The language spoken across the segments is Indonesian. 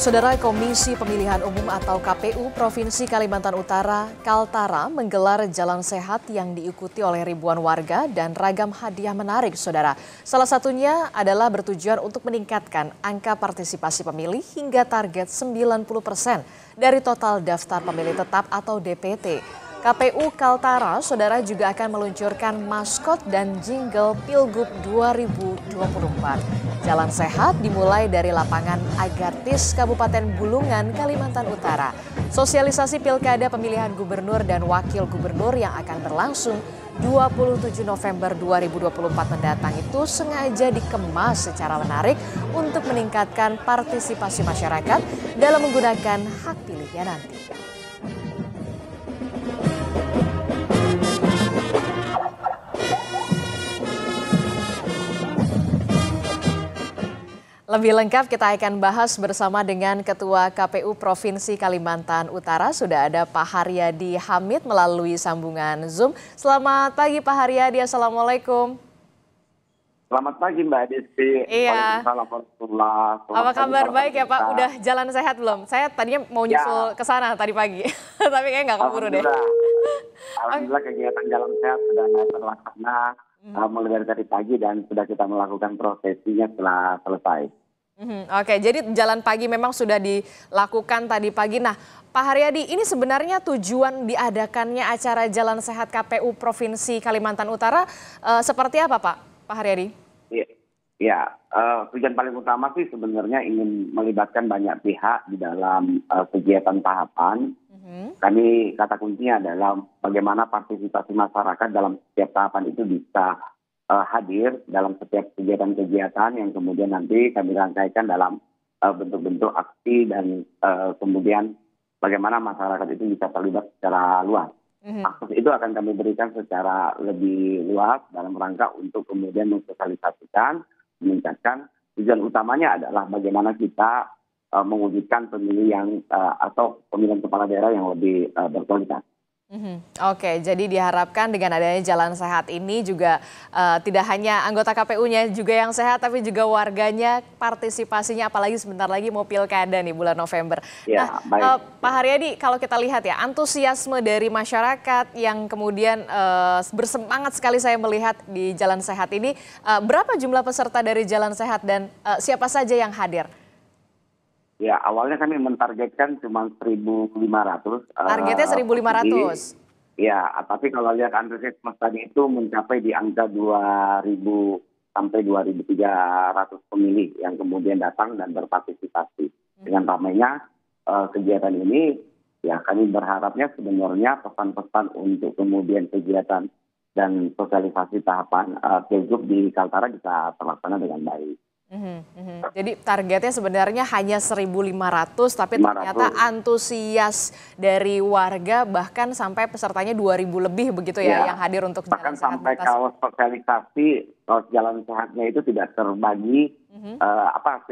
Saudara Komisi Pemilihan Umum atau KPU Provinsi Kalimantan Utara, Kaltara, menggelar jalan sehat yang diikuti oleh ribuan warga dan ragam hadiah menarik, saudara. Salah satunya adalah bertujuan untuk meningkatkan angka partisipasi pemilih hingga target 90% dari total daftar pemilih tetap atau DPT. KPU Kaltara, saudara, juga akan meluncurkan maskot dan jingle Pilgub 2024. Jalan sehat dimulai dari lapangan Agatis, Kabupaten Bulungan, Kalimantan Utara. Sosialisasi pilkada pemilihan gubernur dan wakil gubernur yang akan berlangsung 27 November 2024 mendatang itu sengaja dikemas secara menarik untuk meningkatkan partisipasi masyarakat dalam menggunakan hak pilihnya nanti. Lebih lengkap kita akan bahas bersama dengan Ketua KPU Provinsi Kalimantan Utara. Sudah ada Pak Haryadi Hamid melalui sambungan Zoom. Selamat pagi Pak Haryadi, Assalamualaikum. Selamat pagi Mbak Desi. Iya. Apa kabar? Baik ya Pak, udah jalan sehat belum? Saya tadinya mau nyusul ke sana tadi pagi, tapi kayaknya nggak keburu deh. Alhamdulillah kegiatan jalan sehat sudah terlaksana mulai dari tadi pagi dan sudah kita melakukan prosesinya setelah selesai. Oke, jadi jalan pagi memang sudah dilakukan tadi pagi. Nah, Pak Haryadi, ini sebenarnya tujuan diadakannya acara Jalan Sehat KPU Provinsi Kalimantan Utara seperti apa Pak Haryadi? Ya, tujuan paling utama sih sebenarnya ingin melibatkan banyak pihak di dalam kegiatan tahapan. Kami kata kuncinya adalah bagaimana partisipasi masyarakat dalam setiap tahapan itu bisa hadir dalam setiap kegiatan-kegiatan yang kemudian nanti kami rangkaikan dalam bentuk-bentuk aksi dan kemudian bagaimana masyarakat itu bisa terlibat secara luas. Akses itu akan kami berikan secara lebih luas dalam rangka untuk kemudian mensosialisasikan, meningkatkan. Tujuan utamanya adalah bagaimana kita mewujudkan pemilih yang atau pemilihan kepala daerah yang lebih berkualitas. Oke, jadi diharapkan dengan adanya jalan sehat ini juga tidak hanya anggota KPU-nya juga yang sehat, tapi juga warganya partisipasinya, apalagi sebentar lagi mau pilkada nih bulan November. Ya, nah, Pak Haryadi, kalau kita lihat ya antusiasme dari masyarakat yang kemudian bersemangat sekali saya melihat di jalan sehat ini, berapa jumlah peserta dari jalan sehat dan siapa saja yang hadir? Ya, awalnya kami mentargetkan cuma 1.500. Targetnya 1.500. Ya, tapi kalau lihat antusiasme tadi itu mencapai di angka 2.000 sampai 2.300 pemilih yang kemudian datang dan berpartisipasi. Dengan ramainya kegiatan ini, ya kami berharapnya sebenarnya pesan-pesan untuk kemudian kegiatan dan sosialisasi tahapan Pilgub di Kaltara bisa terlaksana dengan baik. Jadi targetnya sebenarnya hanya 1.500, tapi ternyata antusias dari warga bahkan sampai pesertanya 2.000 lebih begitu ya yang hadir untuk bahkan jalan sehat. Sampai kalau sosialisasi jalan sehatnya itu tidak terbagi,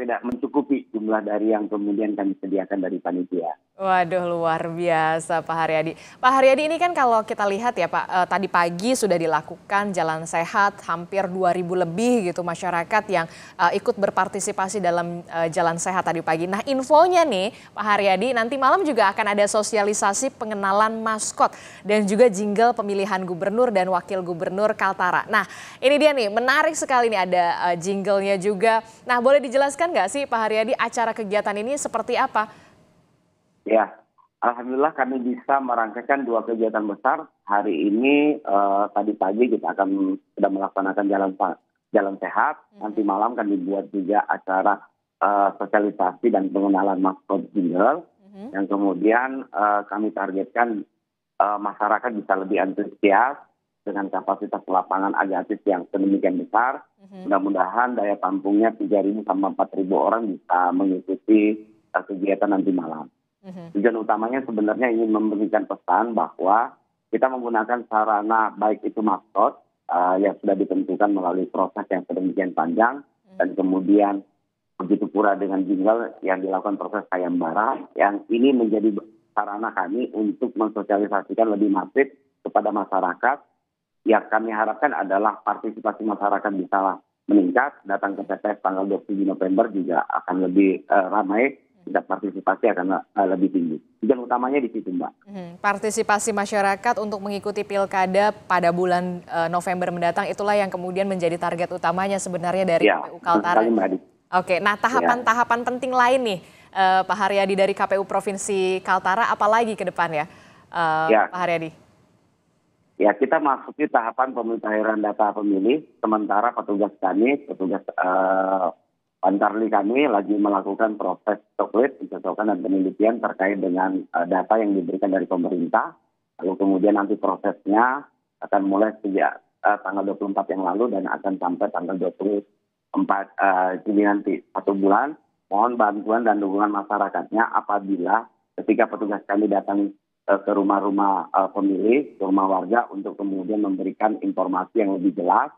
tidak mencukupi jumlah dari yang kemudian kami sediakan dari panitia. Waduh, luar biasa Pak Haryadi. Pak Haryadi, ini kan kalau kita lihat ya Pak, tadi pagi sudah dilakukan jalan sehat, hampir 2.000 lebih gitu masyarakat yang ikut berpartisipasi dalam jalan sehat tadi pagi. Nah, infonya nih Pak Haryadi, nanti malam juga akan ada sosialisasi pengenalan maskot dan juga jingle pemilihan gubernur dan wakil gubernur Kaltara. Nah, ini dia nih, menarik sekali nih ada jinglenya juga. Nah, boleh dijelaskan nggak sih Pak Haryadi acara kegiatan ini seperti apa? Ya, alhamdulillah kami bisa merangkaikan 2 kegiatan besar. Hari ini tadi pagi kita akan sudah melaksanakan jalan sehat. Nanti malam kami buat juga acara sosialisasi dan pengenalan maskot jingle. Yang kemudian kami targetkan masyarakat bisa lebih antusias dengan kapasitas lapangan Agatis yang sedemikian besar. Mudah-mudahan daya tampungnya 3.000 sampai 4.000 orang bisa mengikuti kegiatan nanti malam. Tujuan utamanya sebenarnya ingin memberikan pesan bahwa kita menggunakan sarana baik itu maskot yang sudah ditentukan melalui proses yang sedemikian panjang dan kemudian begitu pula dengan jingle yang dilakukan proses sayembara yang ini menjadi sarana kami untuk mensosialisasikan lebih masif kepada masyarakat. Yang kami harapkan adalah partisipasi masyarakat bisa meningkat, datang ke TPS tanggal 27 November juga akan lebih ramai tingkat partisipasi akan lebih tinggi. Tujuan utamanya di situ, Mbak. Partisipasi masyarakat untuk mengikuti pilkada pada bulan November mendatang itulah yang kemudian menjadi target utamanya sebenarnya dari Ya, KPU Kaltara. sekali, Mbak Adi. Oke, nah tahapan-tahapan penting lain nih Pak Haryadi dari KPU Provinsi Kaltara, apalagi ke depan ya Pak Haryadi? Ya, kita masuki tahapan pemutakhiran data pemilih, sementara petugas Pantarli kami lagi melakukan proses coklit, pencocokan dan penelitian terkait dengan data yang diberikan dari pemerintah. Lalu kemudian nanti prosesnya akan mulai sejak tanggal 24 yang lalu dan akan sampai tanggal 24 Juni nanti, 1 bulan. Mohon bantuan dan dukungan masyarakatnya apabila ketika petugas kami datang ke rumah-rumah pemilih, ke rumah warga untuk kemudian memberikan informasi yang lebih jelas.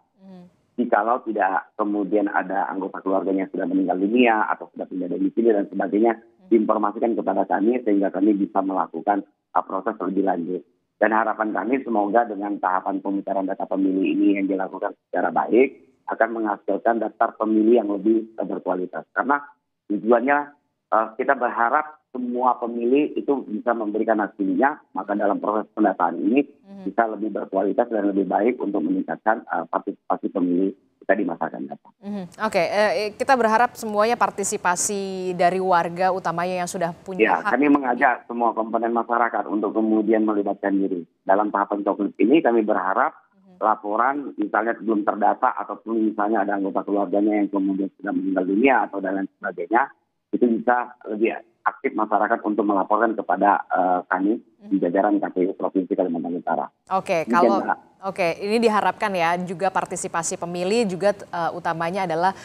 Jikalau tidak kemudian ada anggota keluarganya yang sudah meninggal dunia atau sudah pindah domisili dan sebagainya, diinformasikan kepada kami sehingga kami bisa melakukan proses lebih lanjut. Dan harapan kami semoga dengan tahapan pemutaran data pemilih ini yang dilakukan secara baik akan menghasilkan daftar pemilih yang lebih berkualitas. Karena tujuannya kita berharap semua pemilih itu bisa memberikan hasilnya, maka dalam proses pendataan ini bisa lebih berkualitas dan lebih baik untuk meningkatkan partisipasi pemilih kita di masa akan datang. Oke, kita berharap semuanya partisipasi dari warga utamanya yang sudah punya hak. Kami mengajak semua komponen masyarakat untuk kemudian melibatkan diri. Dalam tahapan coklit ini kami berharap laporan misalnya belum terdata ataupun misalnya ada anggota keluarganya yang kemudian sudah meninggal dunia atau dan lain sebagainya, itu bisa lebih aktif masyarakat untuk melaporkan kepada kami di jajaran KPU Provinsi Kalimantan Utara. Oke, ini diharapkan ya juga partisipasi pemilih juga utamanya adalah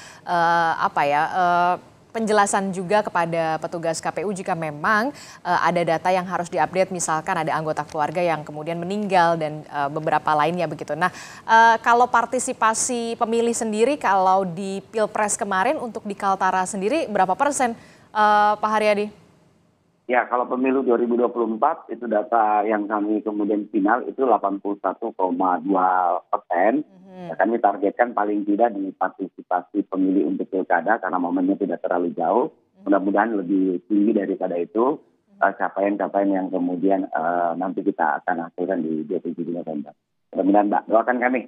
penjelasan juga kepada petugas KPU jika memang ada data yang harus diupdate, misalkan ada anggota keluarga yang kemudian meninggal dan beberapa lainnya begitu. Nah, kalau partisipasi pemilih sendiri, kalau di Pilpres kemarin untuk di Kaltara sendiri berapa persen Pak Haryadi? Ya, kalau pemilu 2024 itu data yang kami kemudian final itu 81,2%. Kami targetkan paling tidak di partisipasi pemilih untuk pilkada karena momennya tidak terlalu jauh. Mudah-mudahan lebih tinggi daripada itu capaian-capaian yang kemudian nanti kita akan hasilkan di 27 November. Mudah-mudahan, Mbak, doakan kami.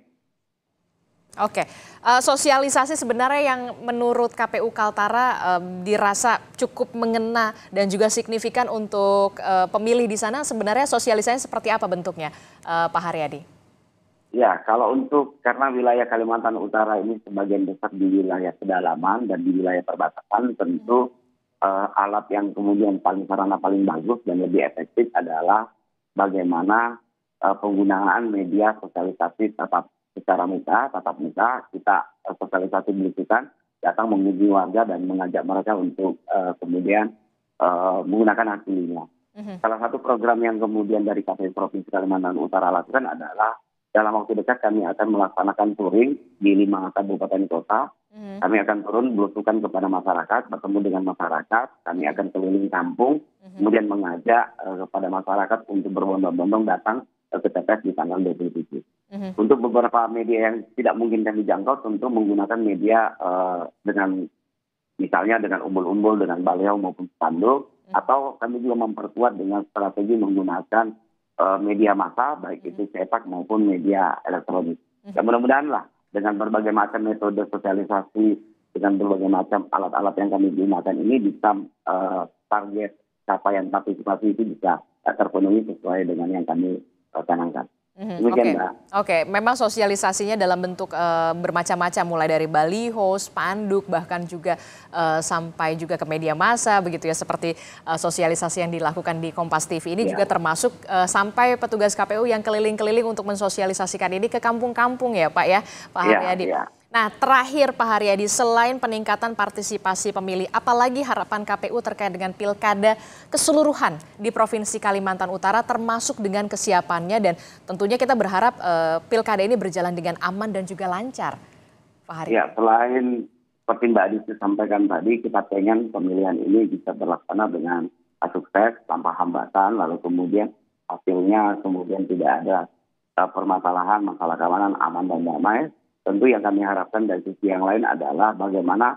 Oke, sosialisasi sebenarnya yang menurut KPU Kaltara dirasa cukup mengena dan juga signifikan untuk pemilih di sana, sebenarnya sosialisasinya seperti apa bentuknya, Pak Haryadi? Ya, kalau karena wilayah Kalimantan Utara ini sebagian besar di wilayah pedalaman dan di wilayah perbatasan, tentu alat yang kemudian sarana paling bagus dan lebih efektif adalah bagaimana penggunaan media sosialisasi secara tatap muka, kita sosialisasi belusukan, datang mengunjungi warga dan mengajak mereka untuk kemudian menggunakan hak pilihnya. Salah satu program yang kemudian dari KPU Provinsi Kalimantan Utara lakukan adalah dalam waktu dekat kami akan melaksanakan touring di 5 kabupaten kota. Kami akan turun belusukan kepada masyarakat, bertemu dengan masyarakat, kami akan keliling kampung, kemudian mengajak kepada masyarakat untuk berbondong-bondong datang ke TPS di tanggal 27. Untuk beberapa media yang tidak mungkin kami jangkau, tentu menggunakan media dengan misalnya dengan umbul-umbul, dengan baliho maupun spanduk, atau kami juga memperkuat dengan strategi menggunakan media massa, baik itu cetak maupun media elektronik. Dan mudah-mudahan lah dengan berbagai macam metode sosialisasi, dengan berbagai macam alat-alat yang kami gunakan ini bisa target capaian partisipasi itu bisa terpenuhi sesuai dengan yang kami canangkan. Oke, memang sosialisasinya dalam bentuk bermacam-macam, mulai dari baliho, spanduk, bahkan juga sampai juga ke media massa begitu ya, seperti sosialisasi yang dilakukan di Kompas TV ini juga termasuk sampai petugas KPU yang keliling-keliling untuk mensosialisasikan ini ke kampung-kampung ya Pak ya, Pak Haryadi. Nah, terakhir Pak Haryadi, selain peningkatan partisipasi pemilih, apalagi harapan KPU terkait dengan pilkada keseluruhan di Provinsi Kalimantan Utara, termasuk dengan kesiapannya, dan tentunya kita berharap pilkada ini berjalan dengan aman dan juga lancar, Pak Haryadi. Ya, selain seperti Mbak Aditi sampaikan tadi, kita pengen pemilihan ini bisa berlaksana dengan sukses, tanpa hambatan, lalu kemudian hasilnya kemudian tidak ada permasalahan, masalah keamanan, aman dan damai. Tentu yang kami harapkan dari sisi yang lain adalah bagaimana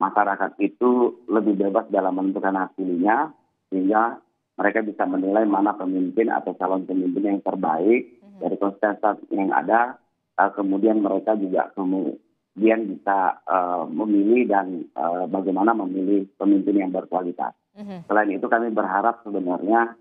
masyarakat itu lebih bebas dalam menentukan hak pilihnya, sehingga mereka bisa menilai mana pemimpin atau calon pemimpin yang terbaik dari kontestan yang ada. Kemudian mereka juga kemudian bisa memilih dan bagaimana memilih pemimpin yang berkualitas. Selain itu kami berharap sebenarnya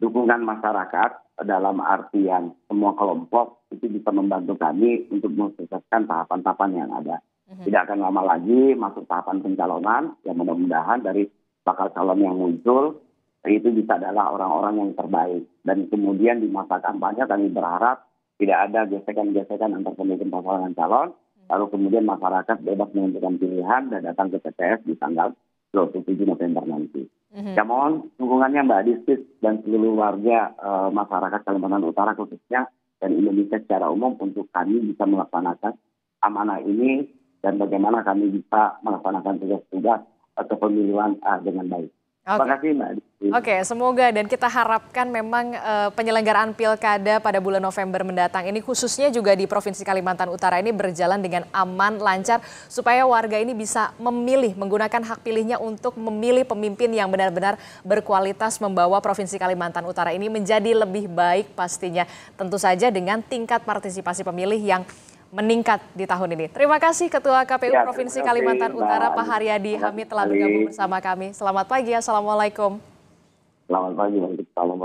dukungan masyarakat dalam artian semua kelompok itu bisa membantu kami untuk mensukseskan tahapan-tahapan yang ada. Tidak akan lama lagi masuk tahapan pencalonan yang mudah-mudahan dari bakal calon yang muncul itu bisa adalah orang-orang yang terbaik. Dan kemudian di masa kampanye kami berharap tidak ada gesekan-gesekan antar pemimpin pasangan calon, lalu kemudian masyarakat bebas menentukan pilihan dan datang ke TPS di tanggal 27 November nanti. Ya mohon dukungannya Mbak Distis dan seluruh warga masyarakat Kalimantan Utara khususnya dan Indonesia secara umum untuk kami bisa melaksanakan amanah ini dan bagaimana kami bisa melaksanakan tugas-tugas kepemiluan dengan baik. Terima kasih Mbak Distis. Oke, semoga dan kita harapkan memang penyelenggaraan pilkada pada bulan November mendatang ini khususnya juga di Provinsi Kalimantan Utara ini berjalan dengan aman, lancar supaya warga ini bisa memilih, menggunakan hak pilihnya untuk memilih pemimpin yang benar-benar berkualitas membawa Provinsi Kalimantan Utara ini menjadi lebih baik pastinya. Tentu saja dengan tingkat partisipasi pemilih yang meningkat di tahun ini. Terima kasih Ketua KPU Provinsi Kalimantan Utara Pak Haryadi Hamid telah bergabung bersama kami. Selamat pagi, Assalamualaikum. Selamat pagi, Waalaikumsalam.